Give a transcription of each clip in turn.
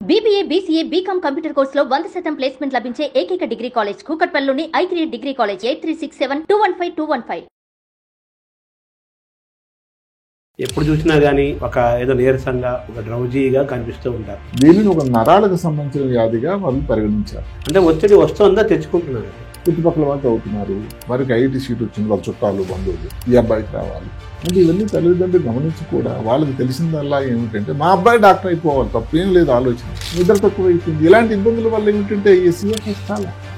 BBA, BCA, BCom computer కోర్సులో 100% placement లభించే ఏకైక డిగ్రీ కాలేజ్ కూకట్పల్లిలోని i3 డిగ్రీ కాలేజ్ 8367215215. ఎప్పుడు చూసినా గానీ ఒక ఏదో నీరసంగా ఒక డ్రౌజీగా కనిపిస్తూ ఉంటారు. దీనిని ఒక నరాలకు సంబంధించిన వ్యాధిగా వాళ్ళు పరిగణించారు. అంటే ఒత్తిడి వస్తుందా తెచ్చుకుంటున్నారు. చుట్టుపక్కల వాళ్ళు చదువుతున్నారు, వారికి ఐఐటి సీట్ వచ్చింది, వాళ్ళ చుట్టాలు బంధువులు ఈ అబ్బాయికి రావాలి అంటే ఇవన్నీ తల్లిదండ్రులు గమనించి కూడా వాళ్ళకి తెలిసిందల్లా ఏమిటంటే మా అబ్బాయి డాక్టర్ అయిపోవాలి, తప్పేం లేదు ఆలోచన, నిద్ర తక్కువ అయిపోయింది. ఇలాంటి ఇబ్బందుల వల్ల ఏమిటంటే ఈ సిఎఫ్ఎస్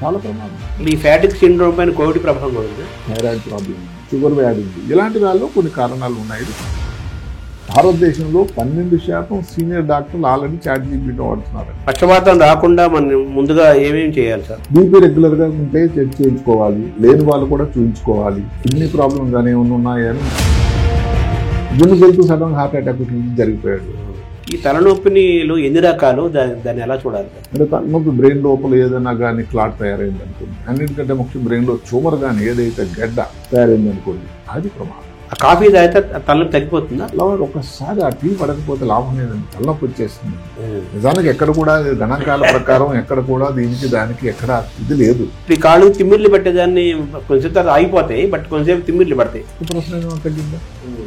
చాలా ప్రమాదం. ఈ ఫ్యాటిక్ సిండ్రోమ్ పైన కోవిడ్ ప్రభావం ఉంది, థైరాయిడ్ ప్రాబ్లం, షుగర్ వ్యాధి ఉంది. ఇలాంటి వాళ్ళలో కొన్ని కారణాలు ఉన్నాయి. భారతదేశంలో 12% సీనియర్ డాక్టర్లు ఆల్రెడీ ChatGPT వాడుతున్నారు. పక్షపాతం రాకుండా మనం ముందుగా ఏమేమి చేయాలి సార్? బీపీ రెగ్యులర్ గా ఉంటే చెక్ చేయించుకోవాలి, లేని వాళ్ళు కూడా చూయించుకోవాలి. కిడ్నీ ప్రాబ్లం కానీ ఏమైనా ఉన్నాయని జిమ్ వెళ్తూ సడన్ హార్ట్ అటాక్ జరిగిపోయాడు. ఈ తలనొప్పినిలో ఎన్ని రకాలు, దాన్ని ఎలా చూడాలి? అంటే తలనొప్పి బ్రెయిన్ లోపల ఏదైనా కానీ క్లాట్ తయారైంది అనుకోండి, అన్నిటికంటే ముఖ్యం బ్రెయిన్ లో ట్యూమర్ కానీ ఏదైతే గడ్డ తయారైంది అనుకోండి, అది ప్రమాదం. ఆ కాఫీ తాగితే తలనొప్పి తగ్గిపోతుందా? అలా ఒక్కసారి ఆ టీ పడకపోతే లాభం లేదండి, తలనొప్పి వచ్చేస్తుంది. నిజానికి ఎక్కడ కూడా గణాంకాల ప్రకారం ఎక్కడ కూడా దీనికి దానికి ఎక్కడ ఇది లేదు. ఈ కాళ్ళు తిమ్మిర్లు పెట్టేదాన్ని కొంచెం తర్వాత ఆగిపోతాయి, బట్ కొంచెంసేపు తిమ్మిర్లు పడతాయి. ప్రశ్న ఏమైనా తగ్గిందా?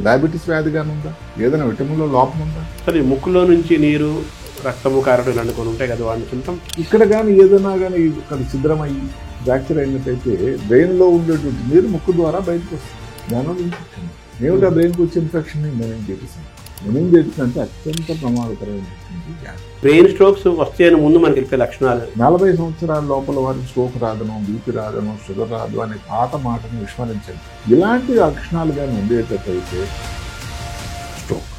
డయాబెటీస్ వ్యాధిగానే ఉందా? ఏదైనా విటమిన్లో లోపం ఉందా? సరే, ముక్కులో నుంచి నీరు, రక్తము కారడం ఇలాంటి కొన్ని ఉంటాయి కదా, వాడిని చూద్దాం. ఇక్కడ కానీ ఏదైనా కానీ ఇక్కడ ఛిద్రమయ్యి ఫ్రాక్చర్ అయినట్టయితే బ్రెయిన్లో ఉండేటువంటి నీరు ముక్కు ద్వారా బయటకు వస్తుంది. దానివల్ల ఇన్ఫెక్షన్. ఏమిటా బ్రెయిన్కి వచ్చే ఇన్ఫెక్షన్ మెనింజైటిస్. మెనింజైటిస్ అంటే అత్యంత ప్రమాదకరమైనటువంటి వ్యాధి. బ్రెయిన్ స్ట్రోక్స్ వస్తాయని ముందు మనకి తెలిపే లక్షణాలు. 40 సంవత్సరాల లోపల వారికి స్ట్రోక్ రాదనో, బీపీ రాదనో, షుగర్ రాదు అనే పాత మాటను విస్మరించండి. ఇలాంటి లక్షణాలు కానీ ఉండేటట్టయితే స్ట్రోక్.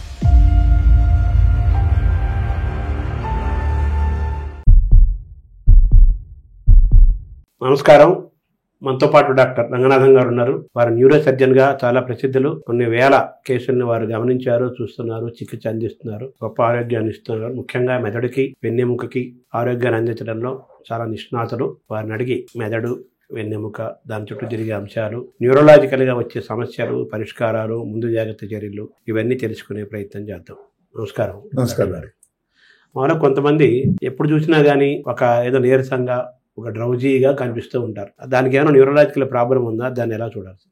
నమస్కారం. మనతో పాటు డాక్టర్ రంగనాథన్ గారు ఉన్నారు. వారు న్యూరో సర్జన్ గా చాలా ప్రసిద్ధులు. కొన్ని వేల కేసుల్ని వారు గమనించారు, చూస్తున్నారు, చికిత్స అందిస్తున్నారు, గొప్ప ఆరోగ్యాన్ని ఇస్తున్నారు. ముఖ్యంగా మెదడుకి, వెన్నెముకకి ఆరోగ్యాన్ని అందించడంలో చాలా నిష్ణాతులు. వారిని అడిగి మెదడు, వెన్నెముక, దాని చుట్టూ జరిగే అంశాలు, న్యూరలాజికల్ గా వచ్చే సమస్యలు, పరిష్కారాలు, ముందు జాగ్రత్త చర్యలు, ఇవన్నీ తెలుసుకునే ప్రయత్నం చేద్దాం. నమస్కారం. నమస్కారం. మామూలుగా కొంతమంది ఎప్పుడు చూసినా గానీ ఒక ఏదో నీరసంగా ఒక డ్రౌజీగా కనిపిస్తూ ఉంటారు. దానికి ఏమైనా న్యూరలాజికల్ ప్రాబ్లం ఉందా? దాన్ని ఎలా చూడాలి?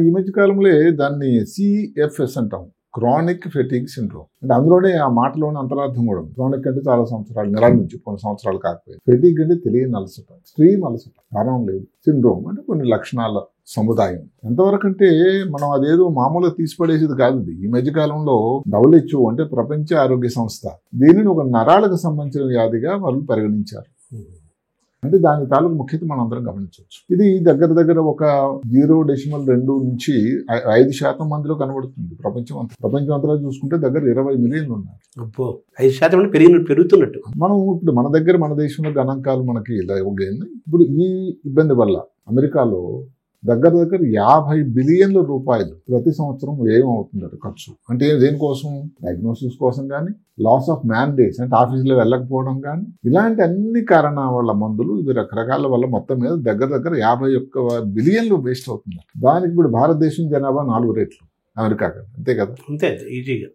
ఈ మధ్య కాలంలో దాన్ని CFS అంటాం, క్రానిక్ ఫెటిగ్ సిండ్రోమ్. అంటే అందులోనే ఆ మాటలోనే అంతరార్థం కూడా ఉంది. క్రానిక్ అంటే చాలా సంవత్సరాలు, నెలల నుంచి కొన్ని సంవత్సరాలు కాకపోయింది. ఫెటిగ్ అంటే తెలియని అలసట, స్ట్రీమ్ అలసట, కారణం లేదు. సిండ్రోమ్ అంటే కొన్ని లక్షణాల సముదాయం. ఎంతవరకు అంటే మనం అదేదో మామూలుగా తీసిపడేసేది కాదు. ఈ మధ్య కాలంలో WHO అంటే ప్రపంచ ఆరోగ్య సంస్థ దీనిని ఒక నరాలకు సంబంధించిన వ్యాధిగా వాళ్ళు పరిగణించారు. అంటే దాని తాలూకు ముఖ్యత మనం అందరం గమనించవచ్చు. ఇది దగ్గర ఒక 0.2 నుంచి 5% మందిలో కనబడుతుంది ప్రపంచం అంతా చూసుకుంటే దగ్గర 20 మిలియన్లు ఉన్నారు. 5% పెరుగుతున్నట్టు. మనం ఇప్పుడు మన దేశంలో గణాంకాలు మనకి ఇలా ఇవ్వగలిగింది. ఇప్పుడు ఈ ఇబ్బంది వల్ల అమెరికాలో దగ్గర 50 బిలియన్ల రూపాయలు ప్రతి సంవత్సరం ఏమవుతుందట ఖర్చు. అంటే దేనికోసం? డయాగ్నోసిస్ కోసం కానీ, లాస్ ఆఫ్ మ్యాండేట్స్ అంటే ఆఫీసులో వెళ్ళకపోవడం కానీ, ఇలాంటి అన్ని కారణాల వల్ల మందులు, ఇవి రకరకాల వల్ల మొత్తం మీద దగ్గర 51 బిలియన్లు వేస్ట్ అవుతుంది. దానికి ఇప్పుడు భారతదేశం జనాభా 4 రెట్లు అమెరికా కదా, అంతే కదా, అంతే ఈజీగా.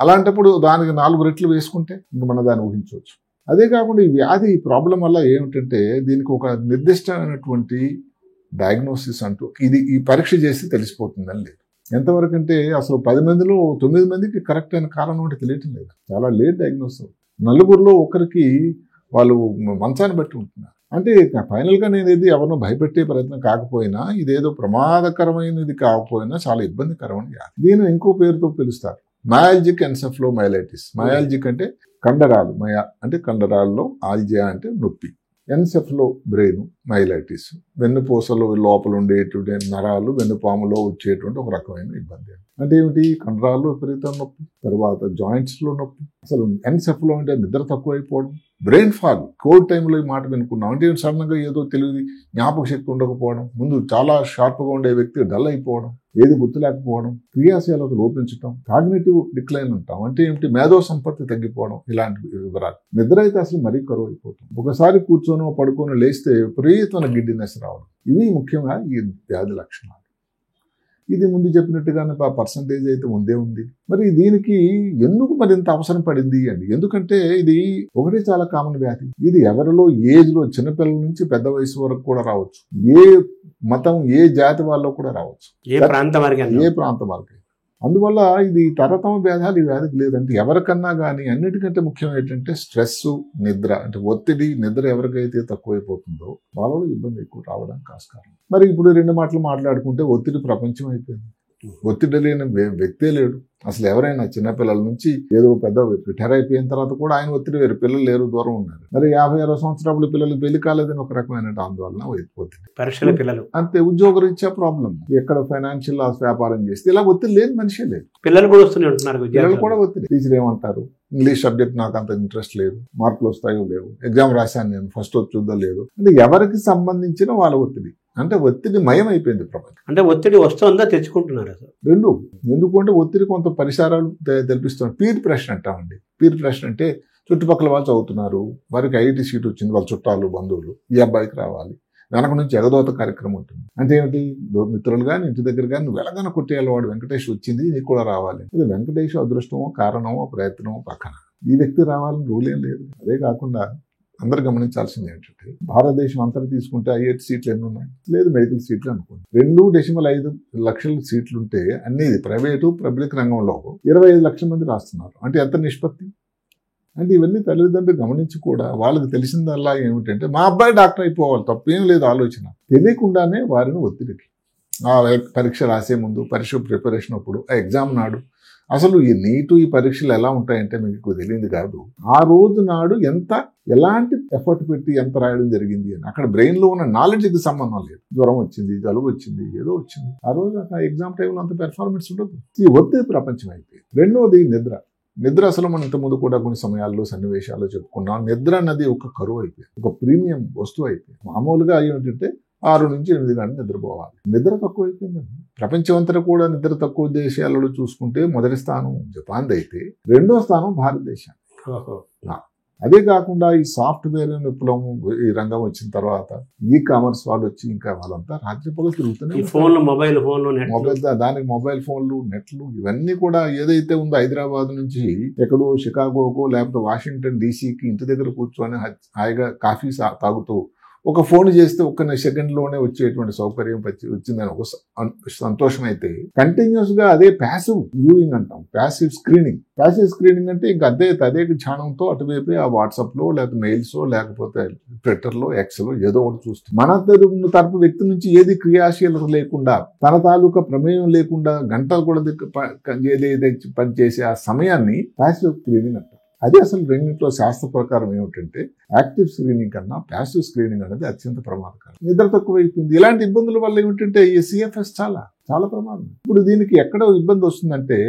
అలాంటప్పుడు దానికి 4 రెట్లు వేసుకుంటే ఇంక మనం దాన్ని ఊహించవచ్చు. అదే కాకుండా ఈ వ్యాధి ప్రాబ్లం వల్ల ఏమిటంటే దీనికి ఒక నిర్దిష్టమైనటువంటి డయాగ్నోసిస్ అంటూ ఈ పరీక్ష చేసి తెలిసిపోతుందని లేదు. ఎంతవరకు అంటే అసలు 10 మందిలో 9 మందికి కరెక్ట్ అయిన కారణం అంటే తెలియటం లేదు. చాలా లేట్ డయాగ్నోస్ అవుతుంది. 4 ఒకరికి వాళ్ళు మంచాన్ని బట్టి ఉంటున్నారు. అంటే ఫైనల్గా నేను ఇది ఎవరినో భయపెట్టే ప్రయత్నం కాకపోయినా, ఇదేదో ప్రమాదకరమైనది కాకపోయినా చాలా ఇబ్బందికరమైన వ్యాధి. దీన్ని ఇంకో పేరుతో పిలుస్తారు, మయాల్జిక్ ఎన్సెఫలోమైలైటిస్. మయాల్జిక్ అంటే కండరాలు, అంటే కండరాల్లో, ఆల్జియా అంటే నొప్పి, ఎన్సెఫలో బ్రెయిన్, మైలైటిస్ వెన్నుపూసలో లోపల ఉండేటువంటి నరాలు, వెన్నుపాములో వచ్చేటువంటి ఒక రకమైన ఇబ్బంది. అంటే ఏమిటి? కండరాలు విపరీతం నొప్పి, తర్వాత జాయింట్స్లో నొప్పి. అసలు ఎన్సెఫలో అంటే నిద్ర తక్కువైపోవడం, బ్రెయిన్ ఫాగ్. కోవిడ్ టైంలో ఈ మాట వినుకున్నాం. అంటే సడన్గా ఏదో తెలియదు, జ్ఞాపక శక్తి ఉండకపోవడం, ముందు చాలా షార్ప్గా ఉండే వ్యక్తి డల్ అయిపోవడం, ఏది గుర్తులేకపోవడం, క్రియాశీలత లోపించడం, కాగ్నిటివ్ డిక్లైన్ అంటాం. అంటే ఏమిటి? మేధో సంపత్తి తగ్గిపోవడం, ఇలాంటి వివరాలు. నిద్ర అయితే అసలు మరీ కరువు అయిపోతుంది. ఒకసారి కూర్చొని పడుకొని లేస్తే విపరీతమైన గిడ్డినెస్ రావడం. ఇవి ముఖ్యంగా ఈ వ్యాధి లక్షణాలు. ఇది ముందు చెప్పినట్టుగానే పర్సంటేజ్ అయితే ముందే ఉంది. మరి దీనికి ఎందుకు మరి ఇంత అవసరం పడింది అండి? ఎందుకంటే ఇది ఒకటి చాలా కామన్ వ్యాధి. ఇది ఎవరిలో ఏజ్ లో చిన్నపిల్లల నుంచి పెద్ద వయసు వరకు కూడా రావచ్చు. ఏ మతం ఏ జాతి వాళ్ళలో కూడా రావచ్చు, ఏ ప్రాంతం వరకు. అందువల్ల ఇది తరతమ భేదాలు ఈ వ్యాధికి లేదంటే ఎవరికన్నా కానీ అన్నిటికంటే ముఖ్యం ఏంటంటే స్ట్రెస్, నిద్ర. అంటే ఒత్తిడి, నిద్ర ఎవరికైతే తక్కువైపోతుందో వాళ్ళలో ఇబ్బంది ఎక్కువ రావడానికి ఆస్కారం. మరి ఇప్పుడు రెండు మాటలు మాట్లాడుకుంటే ఒత్తిడి ప్రపంచం అయిపోయింది. ఒత్తిడి లేని వ్యక్తే లేడు అసలు. ఎవరైనా చిన్నపిల్లల నుంచి ఏదో పెద్ద రిటైర్ అయిపోయిన తర్వాత కూడా ఆయన ఒత్తిడి వేరు. పిల్లలు లేరు, దూరం ఉన్నారు. మరి 50-60 సంవత్సరాలు పిల్లలకు పెళ్లి కాలేదని ఒక రకమైన ఆందోళన, ఒత్తిడి. పరీక్షల పిల్లలు అంతే, ఉద్యోగరీత్యా ప్రాబ్లం, ఎక్కడ ఫైనాన్షియల్ లాస్, వ్యాపారం చేస్తే ఇలా ఒత్తిడి లేని మనిషే లేదు. పిల్లలు కూడా వస్తూనే ఉంటున్నారు. పిల్లలు కూడా ఒత్తిడి. టీచర్ ఏమంటారు, ఇంగ్లీష్ సబ్జెక్ట్ నాకు అంత ఇంట్రెస్ట్ లేదు, మార్కులు వస్తాయో లేవు, ఎగ్జామ్ రాశాను నేను, ఫస్ట్ వచ్చుద్దో లేదు. అంటే ఎవరికి సంబంధించిన వాళ్ళ ఒత్తిడి, అంటే ఒత్తిడి మయం అయిపోయింది ప్రపంచం. అంటే ఒత్తిడి వస్తుందా తెచ్చుకుంటున్నారు అసలు రెండు. ఎందుకంటే ఒత్తిడి కొంత పరిసరాలు తెలిపిస్తున్నారు. పీర్ ప్రెషర్ అంటామండి. పీర్ ప్రెషర్ అంటే చుట్టుపక్కల వాళ్ళు చదువుతున్నారు, వారికి ఐఐటీ సీట్ వచ్చింది, వాళ్ళ చుట్టాలు బంధువులు ఈ అబ్బాయికి రావాలి, వెనక నుంచి ఎగదోత కార్యక్రమం ఉంటుంది. అంటే ఏమిటి, మిత్రులు కానీ ఇంటి దగ్గర కానీ నువ్వు వెలగన కొట్టేయాలి, వాడు వెంకటేష్ వచ్చింది నీకు కూడా రావాలి. ఇది వెంకటేష్ అదృష్టమో కారణమో ప్రయత్నమో పక్కన, ఈ వ్యక్తి రావాలని రూల్ ఏం లేదు. అదే కాకుండా అందరు గమనించాల్సింది ఏంటంటే భారతదేశం అంతా తీసుకుంటే ఐఐటి సీట్లు ఎన్ని ఉన్నాయి, లేదు మెడికల్ సీట్లు అనుకోండి, 2.5 లక్షల సీట్లు ఉంటే అన్ని ప్రైవేటు పబ్లిక్ రంగంలో 25 లక్షల మంది రాస్తున్నారు. అంటే ఎంత నిష్పత్తి? అంటే ఇవన్నీ తల్లిదండ్రులు గమనించి కూడా వాళ్ళకి తెలిసిందల్లా ఏమిటంటే మా అబ్బాయి డాక్టర్ అయిపోవాలి, తప్పేం లేదు ఆలోచన. తెలియకుండానే వారిని ఒత్తిడికి, ఆ పరీక్ష రాసే ముందు, పరీక్ష ప్రిపరేషన్ అప్పుడు, ఆ ఎగ్జామ్ నాడు, అసలు ఈ నీటు ఈ పరీక్షలు ఎలా ఉంటాయంటే మీకు తెలియదు కాదు. ఆ రోజు నాడు ఎలాంటి ఎఫర్ట్ పెట్టి ఎంత రాయడం జరిగింది అని అక్కడ బ్రెయిన్ లో ఉన్న నాలెడ్జ్కి సంబంధం లేదు. జ్వరం వచ్చింది, జలుబు వచ్చింది, ఏదో వచ్చింది, ఆ రోజు ఎగ్జామ్ టైంలో అంత పెర్ఫార్మెన్స్ ఉండదు. ఈ ఒత్తిడి ప్రపంచం అయిపోయింది. రెండవది నిద్ర అసలు మనం ఇంతకుముందు కూడా కొన్ని సమయాల్లో సన్నివేశాల్లో చెప్పుకున్నాం. నిద్ర అన్నది ఒక కరువు అయిపోయింది, ఒక ప్రీమియం వస్తువు అయిపోయింది. మామూలుగా ఏంటంటే 6 నుంచి 8 గంటలు నిద్రపోవాలి. నిద్ర తక్కువ అయిపోయిందండి. ప్రపంచం అంతా కూడా నిద్ర తక్కువ దేశాలలో చూసుకుంటే మొదటి స్థానం జపాన్ అయితే, రెండో స్థానం భారతదేశం. అదే కాకుండా ఈ సాఫ్ట్వేర్ విప్లవం ఈ రంగం వచ్చిన తర్వాత ఈ కామర్స్ వాళ్ళు వచ్చి ఇంకా వాళ్ళంతా రాత్రి పగలు తిరుగుతున్నాయి. మొబైల్ ఫోన్లు, నెట్లు, ఇవన్నీ కూడా ఏదైతే ఉందో హైదరాబాద్ నుంచి ఎక్కడో షికాగోకో లేకపోతే వాషింగ్టన్ డీసీకి ఇంటి దగ్గర కూర్చొని హాయిగా కాఫీ తాగుతూ ఒక ఫోన్ చేస్తే ఒక్క సెకండ్లోనే వచ్చేటువంటి సౌకర్యం వచ్చిందని ఒక సంతోషం అయితే, కంటిన్యూస్ గా అదే ప్యాసివ్ వ్యూయింగ్ అంటాం, ప్యాసివ్ స్క్రీనింగ్ అంటే ఇంకా అదే ధ్యానంతో అటువైపు ఆ వాట్సాప్ లో లేకపోతే మెయిల్స్ లేకపోతే ట్విట్టర్ లో ఎక్స్ లో ఏదో ఒకటి చూస్తుంది. మన తరపు వ్యక్తి నుంచి ఏది క్రియాశీలత లేకుండా, తన తాలూకా ప్రమేయం లేకుండా గంటలు కూడా ఏదైతే పనిచేసే ఆ సమయాన్ని ప్యాసివ్ స్క్రీనింగ్ అంటాం. అదే అసలు రెండింటిలో శాస్త్ర ప్రకారం ఏమిటంటే యాక్టివ్ స్క్రీనింగ్ కన్నా ప్యాసివ్ స్క్రీనింగ్ అనేది అత్యంత ప్రమాదకరం. నిద్ర తక్కువైపోయింది. ఇలాంటి ఇబ్బందుల వల్ల ఏమిటంటే ఈ సిఎఫ్ఎస్ చాలా ప్రమాదం. ఇప్పుడు దీనికి ఎక్కడ ఇబ్బంది వస్తుందంటే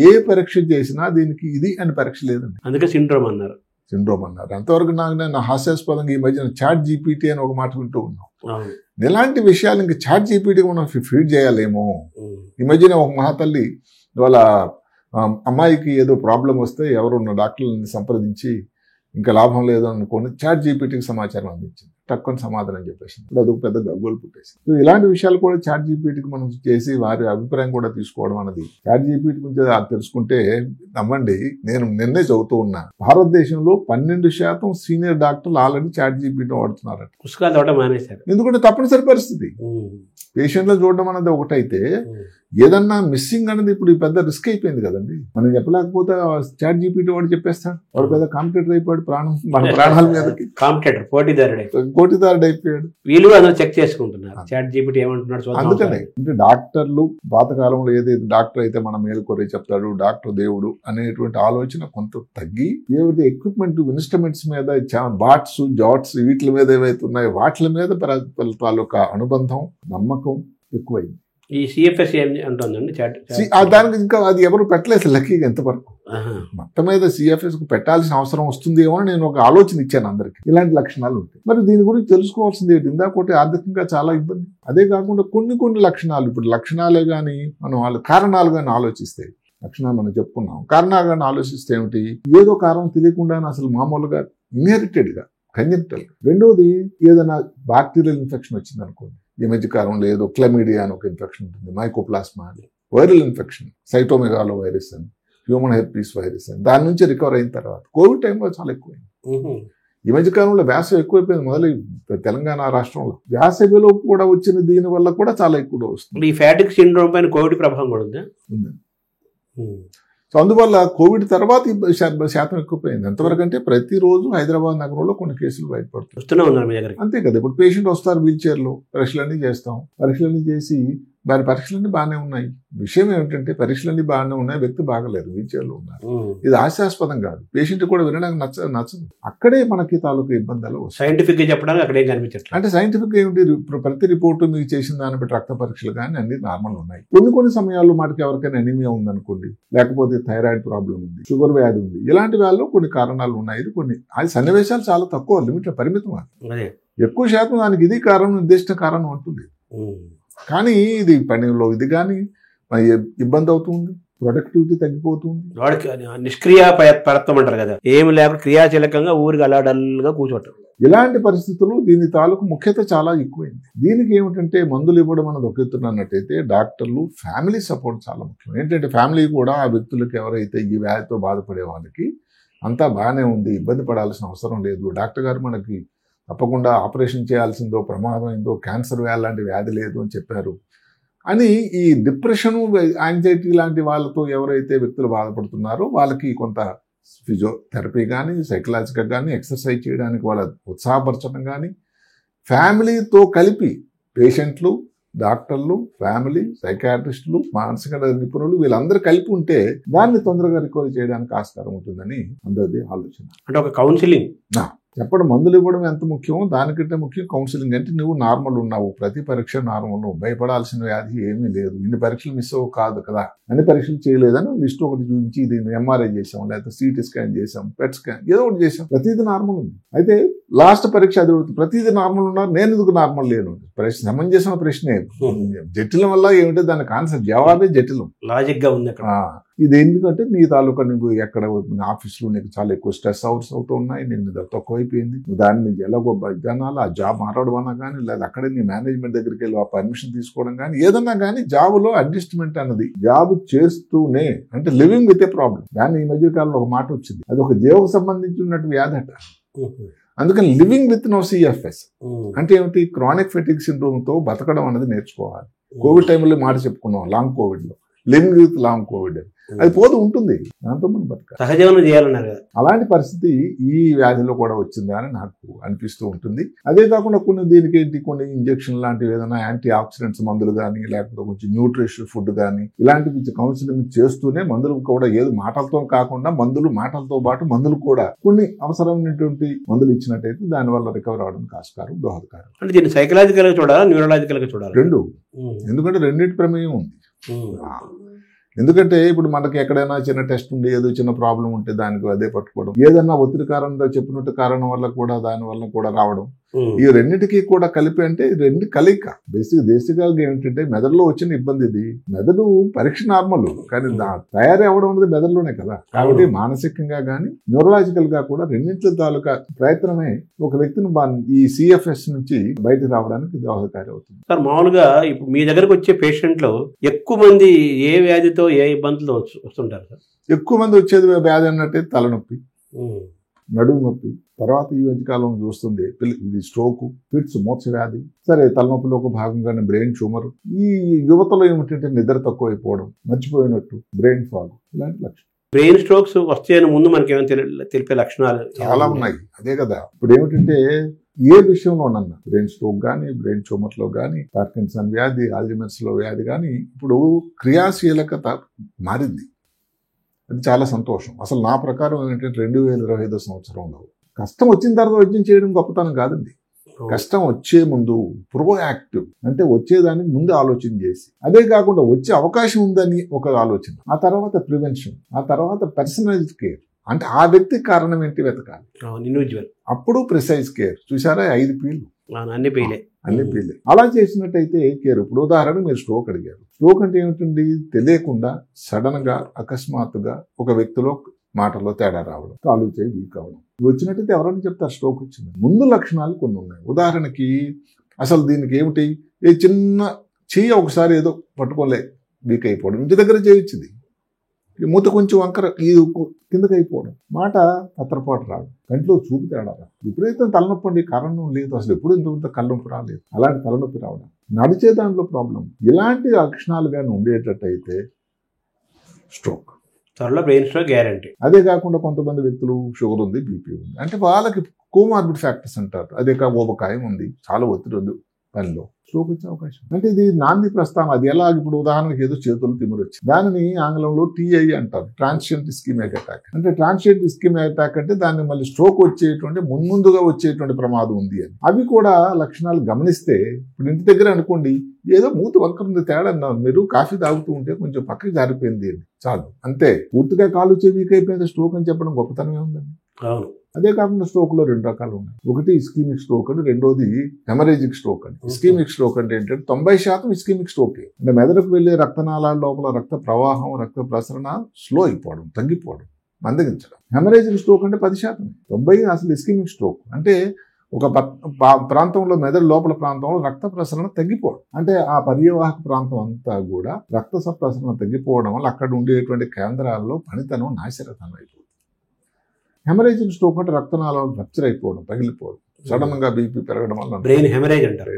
ఏ పరీక్ష చేసినా దీనికి ఇది అని పరీక్ష లేదండి, అందుకే సిండ్రోమ్ అన్నారు. అంతవరకు నా హాస్యాస్పదంగా ఈ మధ్యన చాట్ జీపీటీ అని ఒక మాట వింటూ ఉన్నాం. ఇలాంటి విషయాలు ఇంకా చాట్ జీపీటీ మనం ఫీడ్ చేయాలేమో. ఈ మధ్యన ఒక మహాతల్లి వాళ్ళ అమ్మాయికి ఏదో ప్రాబ్లం వస్తే ఎవరున్న డాక్టర్లను సంప్రదించి ఇంకా లాభం లేదు అనుకోని చాట్ జీపీటీకి సమాచారం అందించింది. తక్కువ సమాధానం చెప్పేసి ఇప్పుడు అదొక పెద్ద గగ్గోలు పుట్టేసింది. సో ఇలాంటి విషయాలు కూడా చాట్ జీపీటీకి మనం చేసి వారి అభిప్రాయం కూడా తీసుకోవడం అన్నది, చాట్ జీపీటీ గురించి తెలుసుకుంటే నమ్మండి, నేను నిన్నే చదువుతూ ఉన్నా, భారతదేశంలో 12% సీనియర్ డాక్టర్లు ఆల్రెడీ చాట్ జీపీటీ వాడుతున్నారట. పుస్తకాలు చదవడం మానేశారు. ఎందుకంటే తప్పనిసరి పరిస్థితి. పేషెంట్లు చూడడం అన్నది ఒకటైతే ఏదన్నా మిస్సింగ్ అనేది ఇప్పుడు పెద్ద రిస్క్ అయిపోయింది కదండి. మనం చెప్పలేకపోతే చాట్ జీపీటీ వాడు చెప్పేస్తాడు, వాడు పెద్ద కాంపిటేటర్ అయిపోయాడు, మన ప్రాణాల మీదకి పోటీదారుడు అయిపోయాడు. వీళ్ళు అందరూ చెక్ చేసుకుంటున్నారు చాట్ జీపీటీ ఏమంటున్నాడు. అందుకనే అంటే డాక్టర్లు పాతకాలంలో ఏదైతే డాక్టర్ అయితే మన మేలుకొరే చెప్తాడు, డాక్టర్ దేవుడు అనేటువంటి ఆలోచన కొంత తగ్గి ఏవైతే ఎక్విప్మెంట్ ఇన్స్ట్రుమెంట్స్ మీద బాట్స్ జాట్స్ వీటి మీద ఏవైతే ఉన్నాయో వాటి మీద తాలూకా అనుబంధం నమ్మకం ఎక్కువైంది. ఈ సిఎఫ్ఎస్ అంటుందండి దానికి ఇంకా అది ఎవరు పెట్టలేదు లక్కీగా ఎంతవరకు. మొత్తం మీద సిఎఫ్ఎస్ కు పెట్టాల్సిన అవసరం వస్తుందేమో అని నేను ఒక ఆలోచన ఇచ్చాను అందరికి. ఇలాంటి లక్షణాలు ఉంటాయి. మరి దీని గురించి తెలుసుకోవాల్సింది ఏంటి, ఇందాకోటి ఆర్థికంగా చాలా ఇబ్బంది. అదే కాకుండా కొన్ని లక్షణాలు, ఇప్పుడు లక్షణాలే కానీ మనం వాళ్ళ కారణాలు కానీ ఆలోచిస్తే, లక్షణాలు మనం చెప్పుకున్నాం, కారణాలు కానీ ఆలోచిస్తే ఏమిటి, ఏదో కారణం తెలియకుండా అసలు మామూలుగా ఇన్హెరిటెడ్ గా కంజెంటల్. రెండోది ఏదైనా బ్యాక్టీరియల్ ఇన్ఫెక్షన్ వచ్చింది అనుకోండి, ఈ మధ్యకాలంలో ఏదో క్లమిడియా అని ఒక ఇన్ఫెక్షన్ ఉంటుంది, మైకోప్లాస్మా అని, వైరల్ ఇన్ఫెక్షన్, సైటోమెగాలో వైరస్ అని, హ్యూమన్ హెర్పీస్ వైరస్ అని, దాని నుంచి రికవర్ అయిన తర్వాత కోవిడ్ టైంలో చాలా ఎక్కువైంది. ఈ మధ్యకాలంలో వేసవి ఎక్కువైపోయింది. మొదలు తెలంగాణ రాష్ట్రంలో వేసవిలో కూడా వచ్చిన దీని వల్ల కూడా చాలా ఎక్కువ వస్తుంది. ఈ ఫ్యాటిక్ సిండ్రోమ్ పైన కోవిడ్ ప్రభావం కూడా ఉంది. సో అందువల్ల కోవిడ్ తర్వాత శాతం ఎక్కువైంది. ఎంతవరకు అంటే ప్రతిరోజు హైదరాబాద్ నగరంలో కొన్ని కేసులు బయటపడుతున్నాయి. అంతే కదా. ఇప్పుడు పేషెంట్ వస్తారు వీల్ చైర్లో, పరీక్షలన్నీ చేస్తాం, పరీక్షలన్నీ చేసి వారి పరీక్షలన్నీ బాగానే ఉన్నాయి. విషయం ఏమిటంటే పరీక్షలన్నీ బాగానే ఉన్నాయి, వ్యక్తి బాగలేరు, వీల్ చైర్లో ఉన్నారు. ఇది హాస్యాస్పదం కాదు, పేషెంట్ కూడా వినడానికి నచ్చదు. అక్కడే మనకి తాలూకు ఇబ్బందులు సైంటిఫిక్ గా చెప్పడానికి అక్కడే కనిపించట్లేదు. అంటే సైంటిఫిక్ ఏమిటి, ప్రతి రిపోర్టు మీకు చేసిన దాన్ని బట్టి రక్త పరీక్షలు కానీ అన్ని నార్మల్ ఉన్నాయి. కొన్ని సమయాల్లో మనకి ఎవరికైనా ఎనీమియా ఉందనుకోండి, లేకపోతే థైరాయిడ్ ప్రాబ్లం ఉంది, షుగర్ వ్యాధి ఉంది, ఇలాంటి వాళ్ళలో కొన్ని కారణాలు ఉన్నాయి. కొన్ని అది సన్నివేశాలు చాలా తక్కువ, లిమిట్ పరిమితం. ఎక్కువ శాతం దానికి ఇది కారణం, నిర్దిష్ట కారణం అంటుంది. కానీ ఇది పనిలో ఇది కానీ ఇబ్బంది అవుతుంది, ప్రొడక్టివిటీ తగ్గిపోతుంది. వాడికి నిష్క్రియ పరత్వం అంటారు కదా, ఏమి లేకపోతే క్రియాశీలకంగా ఊరికి అలాడల్గా కూర్చోటం. ఇలాంటి పరిస్థితులు దీని తాలూకు ముఖ్యత చాలా ఎక్కువైంది. దీనికి ఏమిటంటే మందులు ఇవ్వడం అనేది ఒక ఎత్తున్నట్టయితే డాక్టర్లు ఫ్యామిలీ సపోర్ట్ చాలా ముఖ్యం. ఏంటంటే ఫ్యామిలీ కూడా ఆ వ్యక్తులకు ఎవరైతే ఈ వ్యాధితో బాధపడే వాళ్ళకి అంతా బాగానే ఉంది, ఇబ్బంది పడాల్సిన అవసరం లేదు, డాక్టర్ గారు మనకి తప్పకుండా ఆపరేషన్ చేయాల్సిందో, ప్రమాదం అయిందో, క్యాన్సర్ వ్యాధి లాంటి వ్యాధి లేదు అని చెప్పారు అని ఈ డిప్రెషను, యాంగ్జైటీ లాంటి వాళ్ళతో ఎవరైతే వ్యక్తులు బాధపడుతున్నారో వాళ్ళకి కొంత ఫిజియోథెరపీ కానీ, సైకలాజికల్ కానీ, ఎక్సర్సైజ్ చేయడానికి వాళ్ళ ఉత్సాహపరచడం కానీ, ఫ్యామిలీతో కలిపి పేషెంట్లు, డాక్టర్లు, ఫ్యామిలీ, సైకాట్రిస్టులు, మానసిక నిపుణులు వీళ్ళందరూ కలిపి ఉంటే దాన్ని తొందరగా రికవరీ చేయడానికి ఆస్కారం ఉంటుందని అందరిది ఆలోచన. అంటే ఒక కౌన్సిలింగ్ చెప్పడం, మందులు ఇవ్వడం ఎంత ముఖ్యమో దానికంటే ముఖ్యం కౌన్సిలింగ్. అంటే నువ్వు నార్మల్ ఉన్నావు, ప్రతి పరీక్ష నార్మల్, భయపడాల్సిన వ్యాధి ఏమీ లేదు, ఇన్ని పరీక్షలు మిస్ అవ్వ కాదు కదా, అన్ని పరీక్షలు చేయలేదని లిస్ట్ ఒకటి చూపించి దీన్ని ఎంఆర్ఐ చేసాం, లేకపోతే సిటీ స్కాన్ చేసాం, పెట్ స్కాన్ ఏదో ఒకటి చేసాం, ప్రతిదీ నార్మల్ ఉంది. అయితే లాస్ట్ పరీక్ష అది ప్రతిదీ నార్మల్ ఉన్నారు, నేను ఎందుకు నార్మల్ లేను? ప్రశ్న సమంజసమైన ప్రశ్నే. జటిలం వల్ల ఏమిటంటే దానికి ఆన్సర్ జవాబే జటిలం, లాజిక్ గా ఉంది. ఇది ఎందుకంటే నీ తాలూకా నువ్వు ఎక్కడ ఆఫీస్లో నీకు చాలా ఎక్కువ స్ట్రెస్ అవర్స్ అవుతూ ఉన్నాయి, నేను తక్కువైపోయింది, దాన్ని ఎలాగో జనాలు ఆ జాబ్ మాట్లాడడం అన్నా కానీ, లేదా అక్కడే నీ మేనేజ్మెంట్ దగ్గరికి వెళ్ళి ఆ పర్మిషన్ తీసుకోవడం కానీ, ఏదన్నా కానీ జాబ్లో అడ్జస్ట్మెంట్ అన్నది జాబ్ చేస్తూనే, అంటే లివింగ్ విత్ ఏ ప్రాబ్లం. దాన్ని ఈ మధ్య కాలంలో ఒక మాట వచ్చింది, అది ఒక జీవకు సంబంధించినట్టు వ్యాధట. అందుకని లివింగ్ విత్ నో సిఎఫ్ఎస్ అంటే ఏమిటి, క్రానిక్ ఫెటిగ్ సిండ్రోమ్ తో బతకడం అనేది నేర్చుకోవాలి. కోవిడ్ టైంలో మాట చెప్పుకున్నాం, లాంగ్ కోవిడ్ లో లివింగ్ విత్ లాంగ్ కోవిడ్ అది పోతూ ఉంటుంది, దాంతో మనం బతకాలి, సహజీవనం చేయాలన్నారు. అలాంటి పరిస్థితి ఈ వ్యాధిలో కూడా వచ్చిందా అని నాకు అనిపిస్తూ ఉంటుంది. అదే కాకుండా కొన్ని ఇంజెక్షన్ లాంటివి ఏదైనా యాంటీ ఆక్సిడెంట్స్ మందులు కానీ, లేకపోతే కొంచెం న్యూట్రిషన్ ఫుడ్ కానీ ఇలాంటివి కౌన్సిలింగ్ చేస్తూనే మందులు కూడా ఏదో మాటలతో కాకుండా మాటలతో పాటు మందులు కూడా కొన్ని అవసరమైనటువంటి మందులు ఇచ్చినట్టయితే దానివల్ల రికవర్ అవడానికి ఆస్కారం, దోహదకారం. అంటే దీన్ని సైకలాజికల్ గా చూడాలా, న్యూరలాజికల్ గా చూడాలి? రెండు. ఎందుకంటే రెండింటి ప్రమేయం ఉంది. ఎందుకంటే ఇప్పుడు మనకి ఎక్కడైనా చిన్న టెస్ట్ ఉండి ఏదో చిన్న ప్రాబ్లం ఉంటే దానికి అదే పట్టుకోవడం, ఏదన్నా ఒత్తిడి కారణంగా చెప్పినట్టు కారణం వల్ల కూడా దాని వల్ల కూడా రావడం, ఈ రెండింటికి కూడా కలిపి అంటే రెండు కలయిక. బేసిక్గా ఏమిటంటే మెదడులో వచ్చిన ఇబ్బంది ఇది. మెదడు పరీక్ష నార్మల్, కానీ తయారీ అవ్వడం అనేది మెదడులోనే కదా. కాబట్టి మానసికంగా కానీ న్యూరలాజికల్ గా కూడా రెండింటి తాలూకా ప్రయత్నమే ఒక వ్యక్తిని ఈ సిఎఫ్ఎస్ నుంచి బయటకు రావడానికి దోహదకారి అవుతుంది. సార్, మామూలుగా ఇప్పుడు మీ దగ్గరకు వచ్చే పేషెంట్లు ఎక్కువ మంది ఏ వ్యాధితో ఏ ఇబ్బందులు వస్తుంటారు సార్? ఎక్కువ మంది వచ్చేది వ్యాధి అన్నట్టే తలనొప్పి, నడుము నొప్పి, తర్వాత ఈ మధ్యకాలం చూస్తుంది ఇది స్ట్రోక్, ఫిట్స్, మోర్చ వ్యాధి, సరే తలనొప్పిలో ఒక భాగంగానే బ్రెయిన్ ట్యూమర్. ఈ యువతలో ఏమిటంటే నిద్ర తక్కువైపోవడం, మర్చిపోయినట్టు, బ్రెయిన్ ఫాగ్, ఇలాంటి లక్షణం. బ్రెయిన్ స్ట్రోక్స్ వస్తే ముందు మనకి ఏమైనా తెలిపే లక్షణాలు చాలా ఉన్నాయి. అదే కదా ఇప్పుడు ఏమిటంటే ఏ విషయంలోనన్నా బ్రెయిన్ స్ట్రోక్ కానీ, బ్రెయిన్ ట్యూమర్లో కానీ, పార్కిన్సన్ వ్యాధి, ఆల్జీమర్స్ లో వ్యాధి కానీ ఇప్పుడు క్రియాశీలకత మారింది. అది చాలా సంతోషం. అసలు నా ప్రకారం ఏంటంటే 2025 సంవత్సరంలో కష్టం వచ్చిన తర్వాత వైద్యం చేయడం గొప్పతనం కాదండి. కష్టం వచ్చే ముందు ప్రోయాక్టివ్ అంటే వచ్చేదానికి ముందు ఆలోచన చేసి, అదే కాకుండా వచ్చే అవకాశం ఉందని ఒక ఆలోచన, ఆ తర్వాత ప్రివెన్షన్, ఆ తర్వాత పర్సనలైజ్డ్ కేర్, అంటే ఆ వ్యక్తి కారణం ఏంటి వెతకాలి, అప్పుడు ప్రిసైజ్ కేర్. చూసారా 5 P'లు, అన్ని పీలే. అలా చేసినట్టయితే కేర్. ఇప్పుడు ఉదాహరణకు మీరు స్ట్రోక్ అడిగారు. స్ట్రోక్ అంటే ఏమిటండి, తెలియకుండా సడన్ గా అకస్మాత్తుగా ఒక వ్యక్తిలో మాటల్లో తేడా రావడం, కాలు చేయి వీక్ అవడం, వచ్చినట్టయితే ఎవరైనా చెప్తారు స్ట్రోక్ వచ్చింది. ముందు లక్షణాలు కొన్ని ఉన్నాయి. ఉదాహరణకి అసలు దీనికి ఏమిటి, ఏ చిన్న చెయ్యి ఒకసారి ఏదో పట్టుకోలే వీక్ అయిపోవడం, ఇంటి దగ్గర చేయొచ్చింది, ఈ మూత కొంచెం వంకర ఈ కిందకి అయిపోవడం, మాట పత్రపాటు రావడం, కంట్లో చూపు తేడా, విపరీతం తలనొప్పి అండి, కారణం లేదు అసలు, ఎప్పుడు ఇంత తలనొప్పి రాలేదు, అలాంటి తలనొప్పి రావడం, నడిచే దాంట్లో ప్రాబ్లం, ఇలాంటి లక్షణాలు కానీ ఉండేటట్టయితే స్ట్రోక్, త్వరలో బ్రెయిన్ స్ట్రోక్ గ్యారంటీ. అదే కాకుండా కొంతమంది వ్యక్తులు షుగర్ ఉంది, బీపీ ఉంది అంటే వాళ్ళకి కోమార్బిడ్ ఫ్యాక్టర్స్ అంటారు, అదే కాక ఊబకాయం ఉంది, చాలా ఒత్తిడి ఉంది పనిలో, స్ట్రోక్ వచ్చే అవకాశం. అంటే ఇది నాంది ప్రస్థానం. అది ఎలా, ఇప్పుడు ఉదాహరణకి ఏదో చేతులు తిమ్మిరి వచ్చింది, దానిని ఆంగ్లంలో టీఐ అంటారు, ట్రాన్సియంట్ ఇస్కిమిక్ అటాక్. అంటే ట్రాన్సియంట్ ఇస్కిమిక్ అటాక్ అంటే దాన్ని మళ్ళీ స్ట్రోక్ వచ్చేటువంటి ముందుగా వచ్చేటువంటి ప్రమాదం ఉంది అని. అవి కూడా లక్షణాలు గమనిస్తే, ఇప్పుడు ఇంటి దగ్గర అనుకోండి ఏదో మూత వంకరుంది తేడా, మీరు కాఫీ తాగుతూ ఉంటే కొంచెం పక్కకి జారిపోయింది అని చాలు, అంతే, పూర్తిగా కాలు వీక్ అయిపోయింది, స్ట్రోక్ అని చెప్పడం గొప్పతనమే ఉందండి. అవును. అదే కాకుండా స్ట్రోక్ లో 2 రకాలు ఉన్నాయి. ఒకటి ఇస్కీమిక్ స్ట్రోక్ అని, రెండోది హెమరేజిక్ స్ట్రోక్ అని. ఇస్కీమిక్ స్ట్రోక్ అంటే ఏంటంటే 90% ఇస్కీమిక్ స్ట్రోకే, అంటే మెదడుకు వెళ్లే రక్తనాళాల లోపల రక్త ప్రవాహం, రక్త ప్రసరణ స్లో అయిపోవడం, తగ్గిపోవడం, మందగించడం. హెమరేజిక్ స్ట్రోక్ అంటే 10%, 90 అసలు ఇస్కీమిక్ స్ట్రోక్ అంటే ఒక ప్రాంతంలో, మెదడు లోపల ప్రాంతంలో రక్త ప్రసరణ తగ్గిపోవడం, అంటే ఆ పర్యవాహక ప్రాంతం అంతా కూడా రక్త ప్రసరణ తగ్గిపోవడం వల్ల అక్కడ ఉండేటువంటి కేంద్రాల్లో పనితనం నాశరతం అయిపోతుంది. హెమరేజిక్ స్ట్రోక్ అంటే రక్తనాళాలు రప్చర్ అయిపోవడం, పగిలిపోవడం, సడన్ గా బీపీ పెరగడం వల్ల బ్రెయిన్ హెమరేజ్ అంటారు.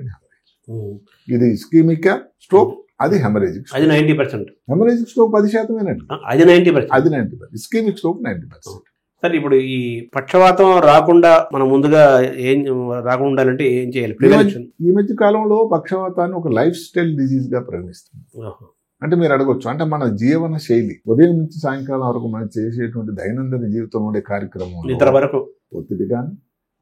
ఇది ఇస్కీమిక్ స్ట్రోక్, అది హెమరేజిక్. అది 90%. Haemorrhagic stroke 10%. అది 90%. అది 90%. Ischaemic stroke 90%. సార్, ఇప్పుడు ఈ పక్షవాతం రాకుండా మనం ముందుగా రాకుండా ఉండాలంటే ఏం చేయాలి? ప్రివెన్షన్. ఈ మధ్య కాలంలో పక్షవాతాన్ని ఒక లైఫ్ స్టైల్ డిజీజ్ గా పరిగణిస్తుంది. అంటే మీరు అడగొచ్చు, అంటే మన జీవన శైలి, ఉదయం నుంచి సాయంకాలం వరకు మనం చేసేటువంటి దైనందిన జీవితంలో ఉండే కార్యక్రమం, నిద్ర వరకు, ఒత్తిడి కానీ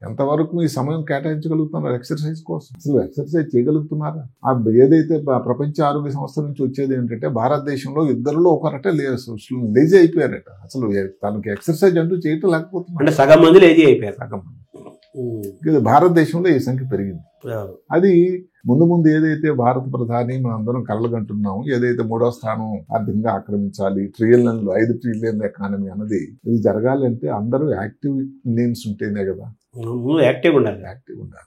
ఎంతవరకు మీ సమయం కేటాయించగలుగుతున్నారు ఎక్సర్సైజ్ కోసం? అసలు ఎక్సర్సైజ్ చేయగలుగుతున్నారా? ఏదైతే ప్రపంచ ఆరోగ్య సంస్థ నుంచి వచ్చేది ఏంటంటే, భారతదేశంలో ఇద్దరులో ఒకరట లేజీ అయిపోయారట, అసలు తనకి ఎక్సర్సైజ్ అంటూ చేయటం లేకపోతున్నారు, అంటే సగం మంది లేజీ అయిపోయారు. సగం మంది. భారతదేశంలో ఈ సంఖ్య పెరిగింది. అది ముందు ఏదైతే భారత ప్రధాని మనం అందరం కలలుగంటున్నాము, ఏదైతే 3వ స్థానం ఆర్థికంగా ఆక్రమించాలి, ట్రిలియన్లు 5 ట్రిలియన్ల ఎకానమీ అన్నది, ఇది జరగాలంటే అందరూ యాక్టివ్ ఇండియన్స్ ఉంటేనే కదా. యాక్టివ్ ఉండాలి.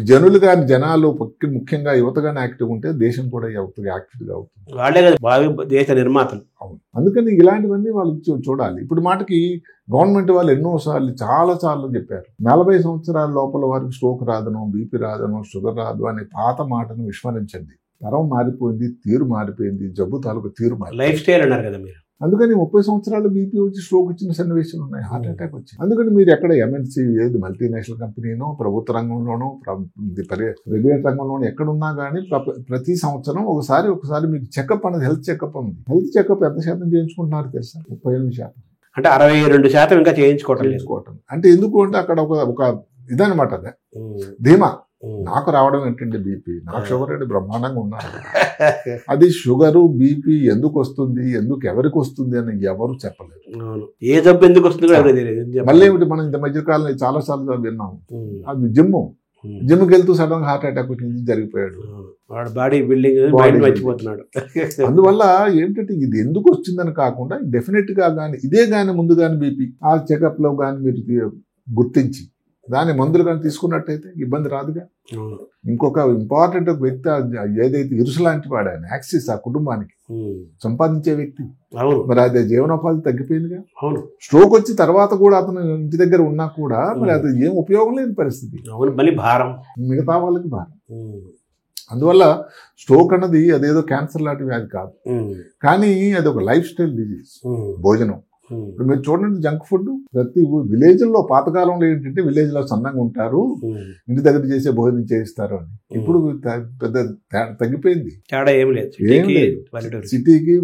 జనులు కానీ, జనాలు ముఖ్యంగా యువత కానీ యాక్టివ్ ఉంటే దేశం కూడా యాక్టివ్గా అవుతుంది. వాళ్ళే కదా భావి దేశ నిర్మాతలు. అవును. అందుకని ఇలాంటివన్నీ వాళ్ళు చూడాలి. ఇప్పుడు మాటకి గవర్నమెంట్ వాళ్ళు ఎన్నోసార్లు చాలా చెప్పారు, 40 సంవత్సరాల లోపల వారికి స్ట్రోక్ రాదనో, బీపీ రాదనో, షుగర్ రాదు అనే పాత మాటను విస్మరించండి. తరం మారిపోయింది, తీరు మారిపోయింది, జబ్బు తాలూకు తీరు మారిపోయింది. లైఫ్ స్టైల్ అన్నారు కదా మీరు. అందుకని 30 సంవత్సరాలు బీపీ వచ్చి స్ట్రోక్ వచ్చిన సన్నివేశాలు ఉన్నాయి, హార్ట్ అటాక్ వచ్చింది. అందుకని మీరు ఎక్కడ ఎంఎన్సీ, ఏది మల్టీనేషనల్ కంపెనీనో, ప్రభుత్వ రంగంలోనో, ప్రైవేట్ రంగంలోనో ఎక్కడున్నా కానీ ప్రతి సంవత్సరం ఒకసారి మీకు చెకప్ అనేది, హెల్త్ చెకప్ ఉంది. హెల్త్ చెకప్ ఎంత శాతం చేయించుకుంటున్నారు తెలుసా? 38%. అంటే 62% ఇంకా చేయించుకోవటం. అంటే ఎందుకు అంటే అక్కడ ఒక ఇదనమాట, అదే ధీమా, నాకు రావడం ఏంటంటే బీపీ, నాకు షుగర్ అంటే బ్రహ్మాండంగా ఉన్నారు. అది షుగరు, బీపీ ఎందుకు వస్తుంది, ఎవరికి వస్తుంది అని ఎవరు చెప్పలేదు. ఏ జబ్బు ఎందుకు వస్తుంది మళ్ళీ ఏమిటి, మనం ఇంత మధ్య కాలంలో చాలా సార్లు విన్నాము, అది జిమ్కి వెళ్తూ సడన్ హార్ట్ అటాక్ వచ్చింది, జరిగిపోయాడు, బాడీ బిల్డింగ్ మర్చిపోతున్నాడు. అందువల్ల ఏంటంటే ఇది ఎందుకు వచ్చిందని కాకుండా డెఫినెట్ గా కానీ ఇదే కానీ ముందు కానీ బీపీ ఆ చెకప్ లో కానీ మీరు గుర్తించి దాని మందులు కానీ తీసుకున్నట్టయితే ఇబ్బంది రాదుగా. ఇంకొక ఇంపార్టెంట్ వ్యక్తి ఏదైతే ఇరుసు లాంటి వాడు ఆయన, యాక్సిస్ ఆ కుటుంబానికి సంపాదించే వ్యక్తి, మరి అదే జీవనోపాధి తగ్గిపోయిందిగా. స్ట్రోక్ వచ్చి తర్వాత కూడా అతను ఇంటి దగ్గర ఉన్నా కూడా మరి అది ఏం ఉపయోగం లేని పరిస్థితి, భారం, మిగతా వాళ్ళకి భారం. అందువల్ల స్ట్రోక్ అన్నది అదేదో క్యాన్సర్ లాంటి వ్యాధి కాదు, కానీ అది ఒక లైఫ్ స్టైల్ డిజీజ్. భోజనం ఇప్పుడు మీరు చూడండి, జంక్ ఫుడ్ ప్రతి విలేజ్ లో, పాతకాలంలో ఏంటంటే విలేజ్ లో సన్నంగా ఉంటారు, ఇంటి దగ్గర చేసే భోజనం చేయిస్తారు అని. ఇప్పుడు పెద్ద తగ్గిపోయింది, ఏం లేదు. సిటీకి,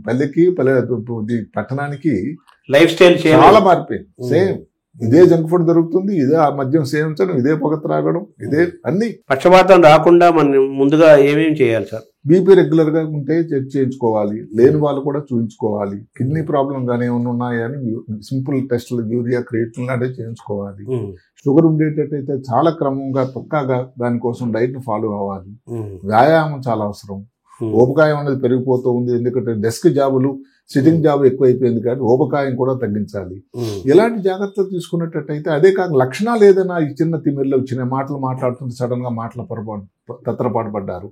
పల్లెకి, పట్టణానికి లైఫ్ స్టైల్ చాలా మారిపోయింది. సేమ్ ఇదే జంక్ ఫుడ్ దొరుకుతుంది, ఇదే ఆ మద్యం సేవించడం, ఇదే పొగ త్రాగడం, ఇదే అన్ని. పక్షపాతం రాకుండా మనం ముందుగా ఏమేమి చేయాలి సార్? బీపీ రెగ్యులర్ గా ఉంటే చెక్ చేయించుకోవాలి, లేని వాళ్ళు కూడా చూపించుకోవాలి. కిడ్నీ ప్రాబ్లం కానీ ఏమైనా ఉన్నాయని సింపుల్ టెస్టులు, యూరియా, క్రియేటిన్ లాంటివి చేయించుకోవాలి. షుగర్ ఉండేటట్టయితే చాలా క్రమంగా పక్కాగా దానికోసం డైట్ ని ఫాలో అవ్వాలి. వ్యాయామం చాలా అవసరం. ఊబకాయం అనేది పెరిగిపోతూ ఉంది, ఎందుకంటే డెస్క్ జాబులు, సిట్టింగ్ జాబ్ ఎక్కువైపోయింది, కానీ ఊబకాయం కూడా తగ్గించాలి. ఇలాంటి జాగ్రత్తలు తీసుకున్నట్టయితే, అదే కాక లక్షణాలు ఏదైనా ఈ చిన్న తిమ్మిర్లు వచ్చిన మాటలు మాట్లాడుతుంటే సడన్ గా మాటల పొరపాటు తత్రపాటు పడ్డారు.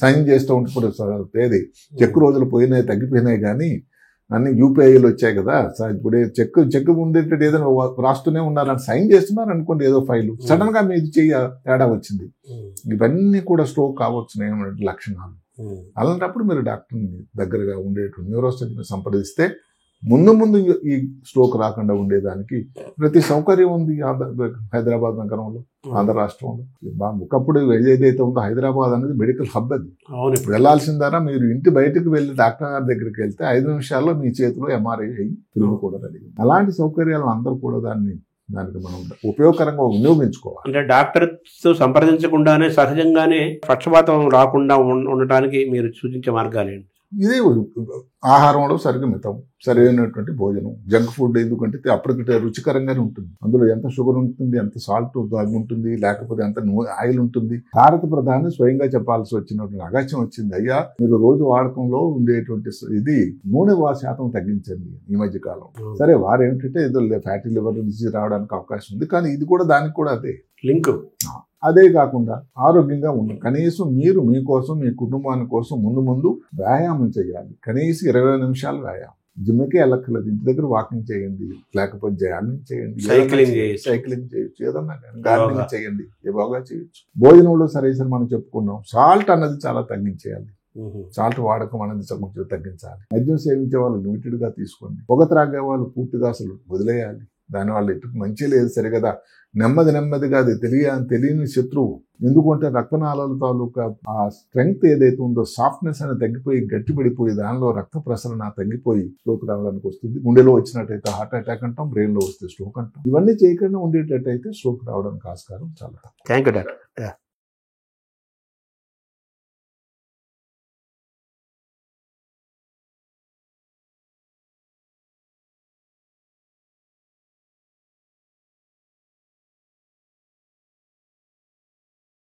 సైన్ చేస్తూ ఉంటే ఇప్పుడు ఏది చెక్ రోజులు పోయినాయి, తగ్గిపోయినాయి, కానీ అన్ని యూపీఐలు వచ్చాయి కదా. ఇప్పుడు చెక్ ఉండేటట్టు ఏదైనా రాస్తూనే ఉన్నారని సైన్ చేస్తున్నారు అనుకోండి, ఏదో ఫైల్ సడన్ గా మీది తేడా వచ్చింది. ఇవన్నీ కూడా స్ట్రోక్ కావచ్చు లక్షణాలు. అలాంటప్పుడు మీరు డాక్టర్ని దగ్గరగా ఉండేటువంటి న్యూరో సర్జన్ సంప్రదిస్తే ముందు ఈ స్ట్రోక్ రాకుండా ఉండేదానికి ప్రతి సౌకర్యం ఉంది హైదరాబాద్ నగరంలో, ఆంధ్ర రాష్ట్రంలో. ఒకప్పుడు ఏదైతే ఉందో హైదరాబాద్ అనేది మెడికల్ హబ్. అది వెళ్లాల్సిందారా మీరు ఇంటి బయటకు వెళ్ళి డాక్టర్ గారి దగ్గరికి వెళ్తే 5 నిమిషాల్లో మీ చేతిలో ఎంఆర్ఐ అయ్యి తిరుగు కూడా రెడీ. అలాంటి సౌకర్యాలను అందరూ కూడా దానికి మనం ఉపయోగకరంగా వినియోగించుకోవాలి. అంటే డాక్టర్ తో సంప్రదించకుండానే సహజంగానే పక్షపాతం రాకుండా ఉండటానికి మీరు సూచించే మార్గాలేంటి? ఇదే ఆహారంలో సరిగ్గా మితం, సరైనటువంటి భోజనం. జంక్ ఫుడ్ ఎందుకంటే అప్పటికి రుచికరంగానే ఉంటుంది, అందులో ఎంత షుగర్ ఉంటుంది, ఎంత సాల్ట్ ఉంటుంది, లేకపోతే ఎంత ఆయిల్ ఉంటుంది. భారత ప్రధాని స్వయంగా చెప్పాల్సి వచ్చినటువంటి అగత్యం వచ్చింది, అయ్యా మీరు రోజు వాడకంలో ఉండేటువంటి ఇది నూనె శాతం తగ్గించండి ఈ మధ్య కాలం. సరే వారు ఏంటంటే ఏదో ఫ్యాటీ లివర్ డిసీజ్ రావడానికి అవకాశం ఉంది, కానీ ఇది కూడా దానికి కూడా అదే లింక్. అదే కాకుండా ఆరోగ్యంగా ఉండాలి. కనీసం మీరు మీకోసం, మీ కుటుంబాని కోసం ముందు వ్యాయామం చేయాలి. కనీసం 20 నిమిషాలు వ్యాయామం. జిమ్కి వెళ్ళక్కర్లేదు, ఇంటి దగ్గర వాకింగ్ చేయండి, లేకపోతే జాగింగ్ చేయండి, సైక్లింగ్ చేయొచ్చు, ఏదన్నా గార్డెనింగ్ చేయండి, బాగా చేయొచ్చు. భోజనంలో సరే మనం చెప్పుకున్నాం, సాల్ట్ అన్నది చాలా తగ్గించేయాలి. సాల్ట్ వాడకం అనేది కొంచెం తగ్గించాలి. మద్యం సేవించే వాళ్ళు లిమిటెడ్ గా తీసుకోండి. పొగ త్రాగే వాళ్ళు పూర్తిగా అసలు వదిలేయాలి. దానివల్ల ఇటు మంచి లేదు సరే కదా. నెమ్మదిగా అది తెలియని శత్రువు. ఎందుకంటే రక్తనాళాల తాలూకా ఆ స్ట్రెంగ్త్ ఏదైతే ఉందో, సాఫ్ట్నెస్ అనేది తగ్గిపోయి గట్టిపడిపోయి దానిలో రక్త ప్రసరణ తగ్గిపోయి స్ట్రోక్ రావడానికి వస్తుంది. గుండెలో వచ్చినట్టయితే హార్ట్ అటాక్ అంటాం, బ్రెయిన్ లో వస్తే స్ట్రోక్ అంటాం. ఇవన్నీ చేయకుండా ఉండేటట్టయితే స్ట్రోక్ రావడానికి ఆస్కారం చాలా తక్కువ. Thank you doctor.